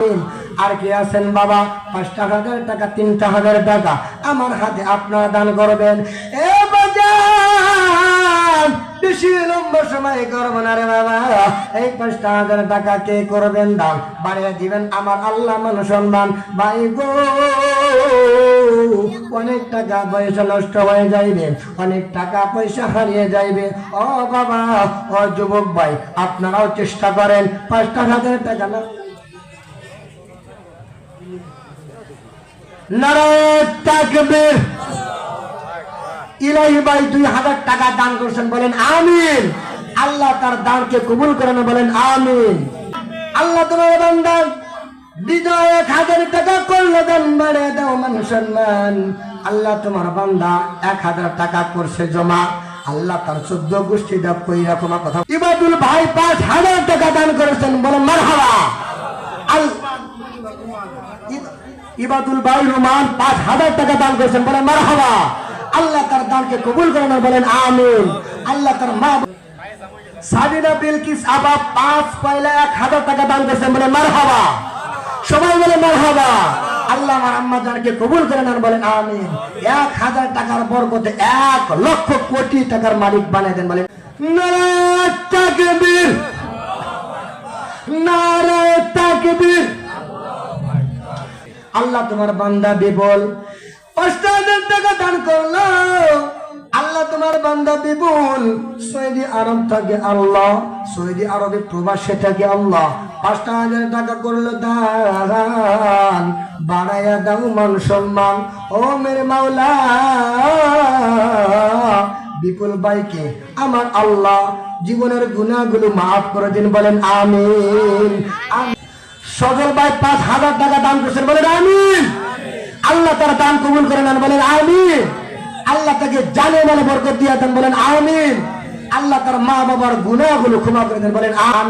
আর কি আছেন বাবা ৫,০০০ টাকা ৩,০০০ টাকা আমার হাতে আপনারা দান করবেন। এ বাজার বেশি লম্বা সময় করবো না রে বাবা, এই ৫,০০০ টাকা কে করবেন দান বাড়িয়ে দিবেন আমার আল্লাহ মান সম্মান। ভাই গো অনেক টাকা পয়সা নষ্ট হয়ে যাইবে, অনেক টাকা পয়সা হারিয়ে যাইবে। ও বাবা ও যুবক ভাই আপনারাও চেষ্টা করেন ৫,০০০ টাকা না নারায়ে তাকবীর। ইলাহি ভাই ২,০০০ টাকা দান করছেন বলেন আমিন। আল্লাহ তার দানকে কবুল করেন বলেন আমিন। আল্লাহ তোমার বান্দা বিজয় ১,০০০ টাকা করলে দান বাড়ে দাও মান সম্মান। আল্লাহ তোমার বান্দা ১,০০০ টাকা করছে জমা, আল্লাহ তার ১৪ গোষ্ঠী দাব কই রকম কথা। ইবাদুল ভাই ৫,০০০ টাকা দান করেছেন বলেন মারহাবা। ইবাদুল ভাই রুমান ৫,০০০ টাকা দান করেছেন বলেন মারহাবা। আল্লাহ তার দানকে কবুল করেন বলেন আমিন। আল্লাহ তার মা সাবিনা বিলকিস আবা ৫ পয়লা ১,০০০ টাকা দান করেছেন বলেন মারহাবা। সবাই বলে মারহাবা। আল্লাহ আমার আম্মা জানকে কবুল করেন বলেন আমিন। ১,০০০ টাকার বরকতে ১,০০,০০০ কোটি টাকার মালিক বানিয়ে দেন বলেন নারায়ে তাকবীর, নারায়ে তাকবীর। আল্লাহ তোমার বান্দা বিপুল ৫,০০০ টাকা দান করলো। আল্লাহ তোমার বান্দা বিপুল সৌদি আরব থেকে আল্লাহ, সৌদি আরবে প্রবাসে থেকে আল্লাহ ৫,০০০ টাকা করলো দান বাড়াইয়া দাও মান সম্মান। ও মেরে মাওলা বিপুল ভাইকে আমার আল্লাহ জীবনের গুনাহগুলো মাফ করে দিন বলেন আমিন। সজল ভাই ৫,০০০ টাকা দান করছেন বলেন আমিন। আল্লাহ তার দান কবুল করে নেন বলেন আমিন। আল্লাহ তাকে জানে বলে বরকত দিয়ে দেন বলেন আমিন। আল্লাহ তার মা বাবার গুনাহগুলো ক্ষমা করে দেন বলেন আমিন।